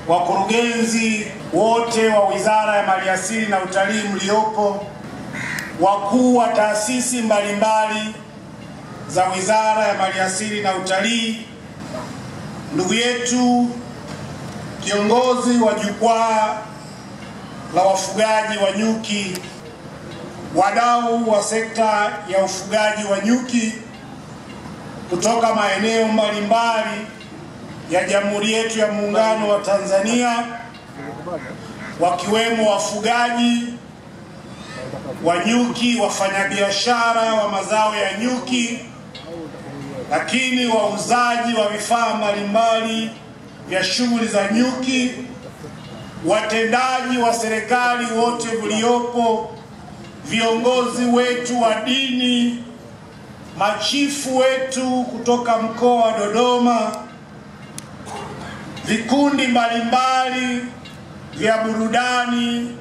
wakurugenzi wote wa Wizara ya Maliasili na Utalii mliopo, wakuu wa taasisi mbalimbali za Wizara ya Maliasili na Utalii, ndugu yetu kiongozi wa jukwaa la wafugaji wa nyuki, wadau wa sekta ya ufugaji wa nyuki kutoka maeneo mbalimbali ya Jamhuri yetu ya Muungano wa Tanzania, wakiwemo wafugaji wa nyuki, wafanyabiashara wa mazao ya nyuki, lakini wauzaji wa vifaa mbalimbali vya shughuli za nyuki, watendaji wa serikali wote mliopo, viongozi wetu wa dini, machifu wetu kutoka mkoa wa Dodoma, vikundi mbalimbali vya burudani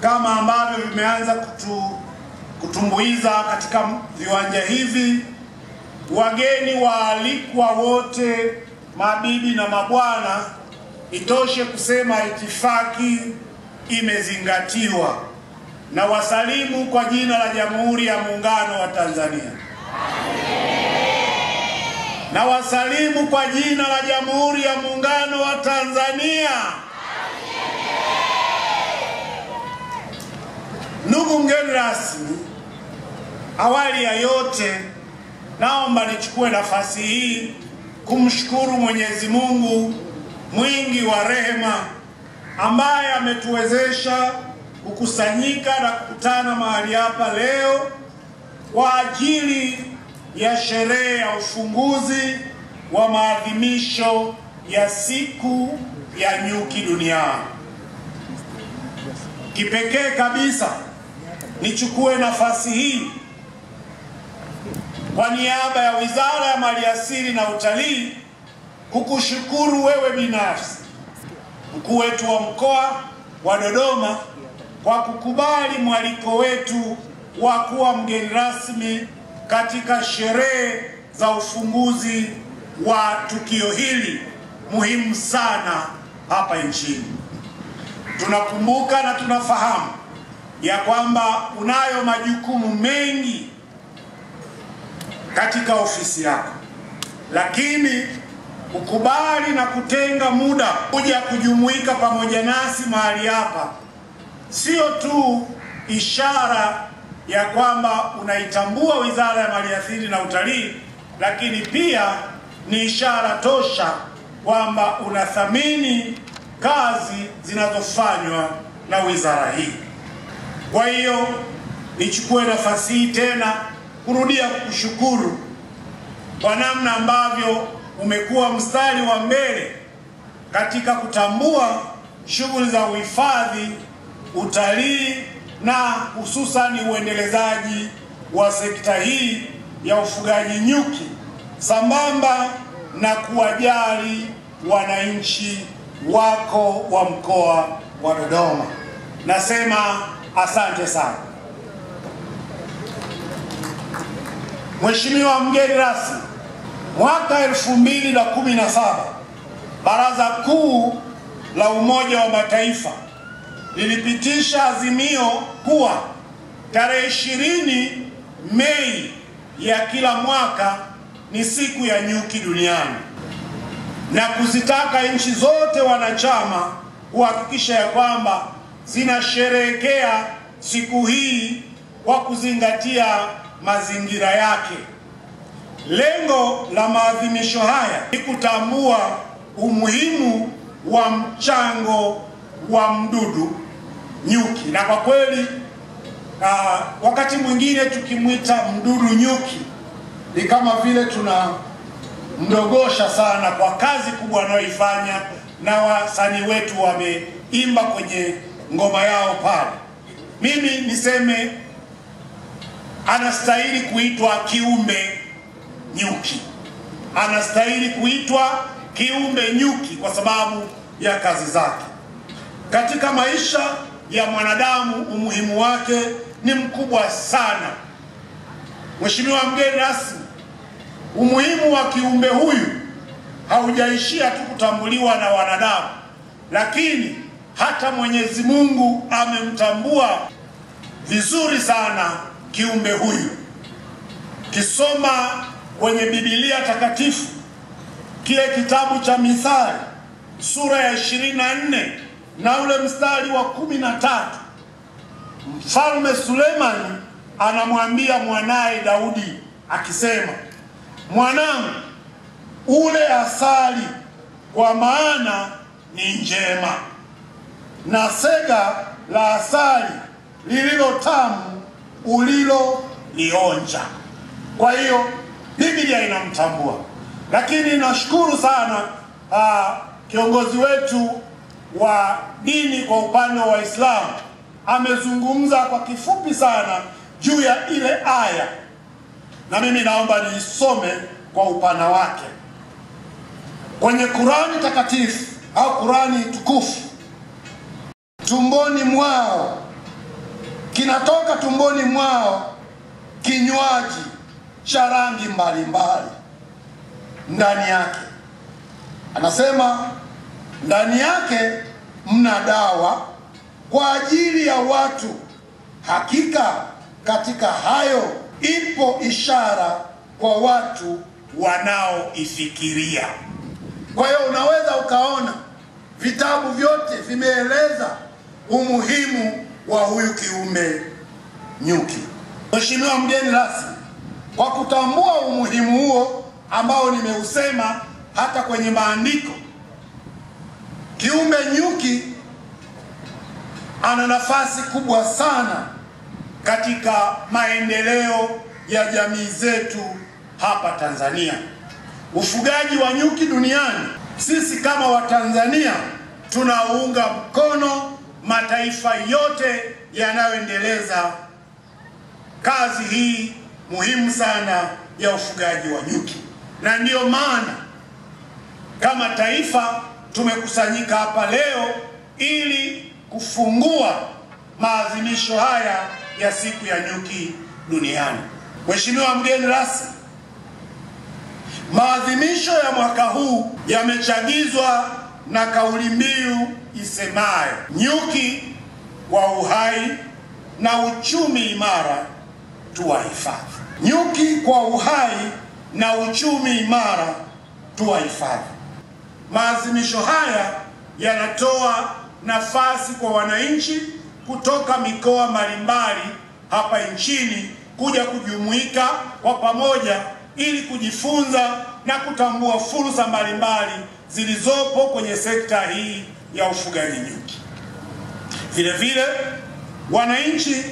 kama ambavyo vimeanza kutumbuiza katika viwanja hivi, wageni waalikwa wote, mabibi na mabwana, itoshe kusema itifaki imezingatiwa. Na wasalimu kwa jina la Jamhuri ya Muungano wa Tanzania. Na wasalimu kwa jina la Jamhuri ya Muungano wa Tanzania. Ndugu mgeni rasmi, awali ya yote naomba nichukue nafasi hii kumshukuru Mwenyezi Mungu mwingi wa rehema ambaye ametuwezesha kukusanyika na kukutana mahali hapa leo kwa ajili ya sherehe ya ufunguzi wa maadhimisho ya siku ya nyuki duniani. Kipekee kabisa nichukue nafasi hii kwa niaba ya Wizara ya Maliasili na Utalii kukushukuru wewe binafsi, mkuu wetu wa mkoa wa Dodoma, kwa kukubali mwaliko wetu wa kuwa mgeni rasmi katika sherehe za ufunguzi wa tukio hili muhimu sana hapa nchini. Tunakumbuka na tunafahamu ya kwamba unayo majukumu mengi katika ofisi yako, lakini ukubali na kutenga muda kuja kujumuika pamoja nasi mahali hapa sio tu ishara ya kwamba unaitambua Wizara ya Maliasili na Utalii, lakini pia ni ishara tosha kwamba unathamini kazi zinazofanywa na wizara hii. Kwa hiyo nichukue nafasi hii tena kurudia kukushukuru kwa namna ambavyo umekuwa mstari wa mbele katika kutambua shughuli za uhifadhi, utalii na hususan uendelezaji wa sekta hii ya ufugaji nyuki, sambamba na kuwajali wananchi wako wa mkoa wa Dodoma. Nasema asante sana. Mheshimiwa mgeni rasmi, mwaka 2017 Baraza Kuu la Umoja wa Mataifa lilipitisha azimio kuwa tarehe 20 Mei ya kila mwaka ni siku ya nyuki duniani, na kuzitaka nchi zote wanachama kuhakikisha ya kwamba zinasherehekea siku hii kwa kuzingatia mazingira yake. Lengo la maadhimisho haya ni kutambua umuhimu wa mchango wa mdudu nyuki, na kwa kweli wakati mwingine tukimwita mdudu nyuki ni kama vile tunamdogosha sana kwa kazi kubwa anayoifanya, na wasanii wetu wameimba kwenye ngoma yao pale. Mimi niseme anastahili kuitwa kiumbe nyuki, anastahili kuitwa kiumbe nyuki kwa sababu ya kazi zake katika maisha ya mwanadamu. Umuhimu wake ni mkubwa sana. Mheshimiwa mgeni rasmi, umuhimu wa kiumbe huyu haujaishia tu kutambuliwa na wanadamu, lakini hata Mwenyezi Mungu amemtambua vizuri sana kiumbe huyu. Kisoma kwenye Biblia takatifu kile kitabu cha Mithali sura ya 24 na ule mstari wa 13, Mfalme Sulemani anamwambia mwanaye Daudi akisema, mwanangu, ule asali kwa maana ni njema, na sega la asali lililo tamu ulilolionja. Kwa hiyo Biblia inamtambua. Lakini nashukuru sana kiongozi wetu wa dini kwa upande wa Waislamu amezungumza kwa kifupi sana juu ya ile aya, na mimi naomba niisome kwa upana wake. Kwenye Qurani takatifu au Qurani tukufu, tumboni mwao kinatoka tumboni mwao kinywaji cha rangi mbalimbali ndani yake. Anasema ndani yake mna dawa kwa ajili ya watu, hakika katika hayo ipo ishara kwa watu wanaoifikiria. Kwa hiyo unaweza ukaona vitabu vyote vimeeleza umuhimu wa huyu kiumbe nyuki. Mheshimiwa mgeni rasmi, kwa kutambua umuhimu huo ambao nimeusema hata kwenye maandiko, kiumbe nyuki ana nafasi kubwa sana katika maendeleo ya jamii zetu hapa Tanzania. Ufugaji wa nyuki duniani, sisi kama Watanzania tunaunga mkono mataifa yote yanayoendeleza kazi hii muhimu sana ya ufugaji wa nyuki. Na ndiyo maana kama taifa tumekusanyika hapa leo ili kufungua maadhimisho haya ya siku ya nyuki duniani. Mheshimiwa mgeni rasmi, maadhimisho ya mwaka huu yamechagizwa na kauli mbiu isemayo nyuki kwa uhai na uchumi imara tuwahifadhi. Nyuki kwa uhai na uchumi imara tuwahifadhi. Maadhimisho haya yanatoa nafasi kwa wananchi kutoka mikoa mbalimbali hapa nchini kuja kujumuika kwa pamoja ili kujifunza na kutambua fursa mbalimbali zilizopo kwenye sekta hii ya ufugaji nyuki. Vile vile wananchi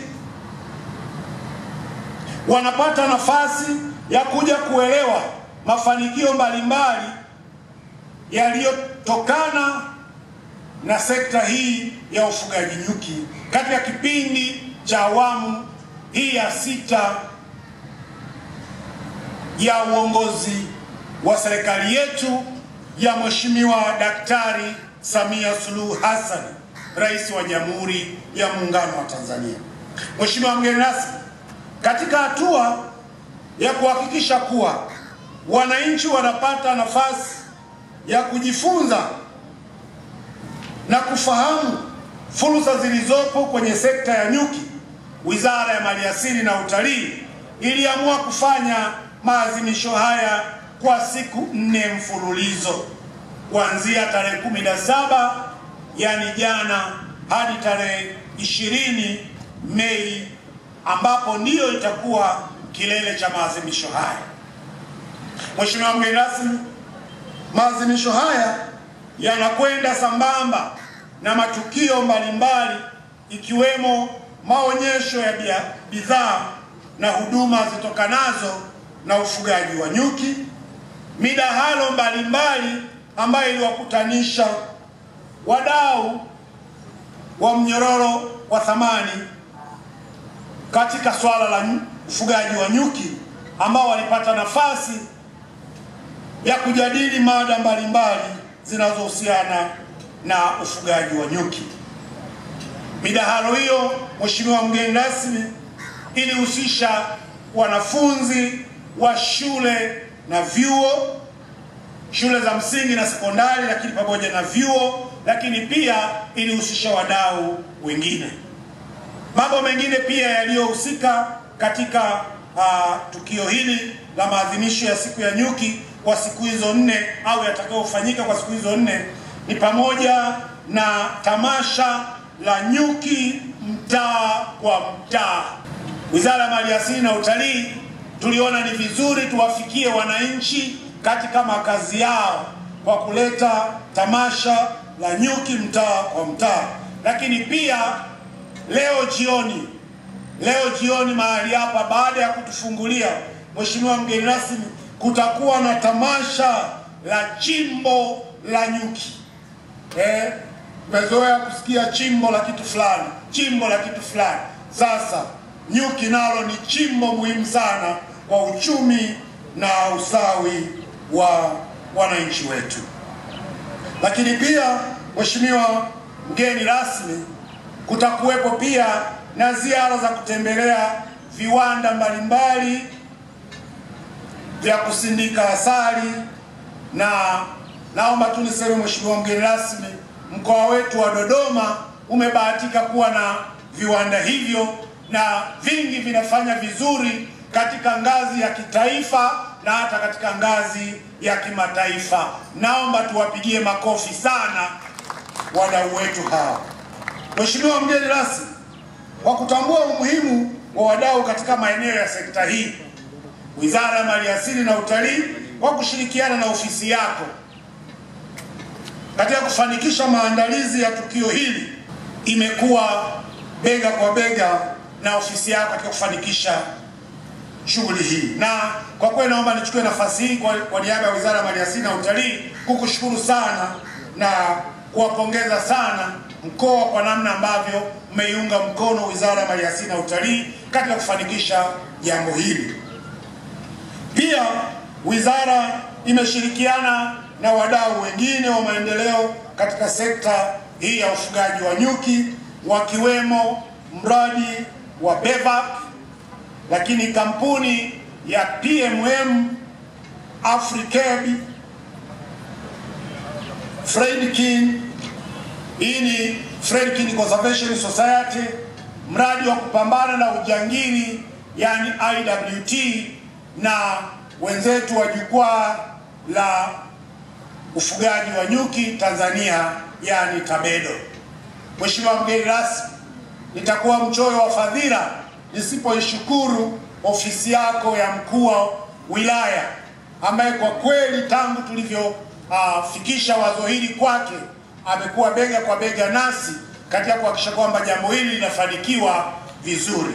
wanapata nafasi ya kuja kuelewa mafanikio mbalimbali yaliyotokana na sekta hii ya ufugaji nyuki katika kipindi cha awamu hii ya 6 ya uongozi wa serikali yetu ya Mheshimiwa Daktari Samia Suluhu Hassan, Rais wa Jamhuri ya Muungano wa Tanzania. Mheshimiwa mgeni rasmi, katika hatua ya kuhakikisha kuwa wananchi wanapata nafasi ya kujifunza na kufahamu fursa zilizopo kwenye sekta ya nyuki, Wizara ya Maliasili na Utalii iliamua kufanya maadhimisho haya kwa siku 4 mfululizo kuanzia tarehe 17 yani jana hadi tarehe 20 Mei, ambapo ndiyo itakuwa kilele cha maadhimisho haya. Mheshimiwa mgeni rasmi, maadhimisho haya yanakwenda sambamba na matukio mbalimbali ikiwemo maonyesho ya bidhaa na huduma zitokanazo na ufugaji wa nyuki, midahalo mbalimbali ambayo iliwakutanisha wadau wa mnyororo wa thamani katika swala la ufugaji wa nyuki, ambao walipata nafasi ya kujadili mada mbalimbali zinazohusiana na ufugaji wa nyuki. Midahalo hiyo, Mheshimiwa mgeni rasmi, ilihusisha wanafunzi wa shule na vyuo, shule za msingi na sekondari, lakini pamoja na vyuo, lakini pia ilihusisha wadau wengine. Mambo mengine pia yaliyohusika katika tukio hili la maadhimisho ya siku ya nyuki kwa siku hizo 4 au yatakayofanyika kwa siku hizo 4 ni pamoja na tamasha la nyuki mtaa kwa mtaa. Wizara ya Maliasili na Utalii tuliona ni vizuri tuwafikie wananchi katika makazi yao kwa kuleta tamasha la nyuki mtaa kwa mtaa. Lakini pia leo jioni mahali hapa, baada ya kutufungulia Mheshimiwa mgeni rasmi, kutakuwa na tamasha la chimbo la nyuki. Tumezoea kusikia chimbo la kitu fulani. Sasa nyuki nalo ni chimbo muhimu sana kwa uchumi na usawi wa wananchi wetu. Lakini pia Mheshimiwa mgeni rasmi, kutakuwepo pia na ziara za kutembelea viwanda mbalimbali vya kusindika asali, na naomba tu niseme Mheshimiwa mgeni rasmi, mkoa wetu wa Dodoma umebahatika kuwa na viwanda hivyo na vingi vinafanya vizuri katika ngazi ya kitaifa na hata katika ngazi ya kimataifa. Naomba tuwapigie makofi sana wadau wetu hawa. Mheshimiwa mgeni rasmi, kwa kutambua umuhimu wa wadau katika maeneo ya sekta hii, Wizara ya Maliasili na Utalii kwa kushirikiana na ofisi yako katika kufanikisha maandalizi ya tukio hili imekuwa bega kwa bega na ofisi yako katika kufanikisha shughuli hii. Na kwa kweli naomba nichukue nafasi hii kwa niaba ya Wizara ya Maliasili na Utalii kukushukuru sana na kuwapongeza sana mkoa kwa namna ambavyo mmeiunga mkono Wizara ya Maliasili na Utalii katika kufanikisha jambo hili. Pia wizara imeshirikiana na wadau wengine wa maendeleo katika sekta hii ya ufugaji wa nyuki, wakiwemo mradi wa BEVAC, lakini kampuni ya PMM, Africabe, Fredkin, hii ni Fredkin Conservation Society, mradi wa kupambana na ujangili yani IWT, na wenzetu wa jukwaa la ufugaji wa nyuki Tanzania yani TABEDO. Mheshimiwa mgeni rasmi, nitakuwa mchoyo wa fadhila nisipoishukuru ofisi yako ya mkuu wa wilaya ambaye kwa kweli tangu tulivyofikisha wazo hili kwake amekuwa bega kwa bega nasi katika kuhakikisha kwamba jambo hili linafanikiwa vizuri.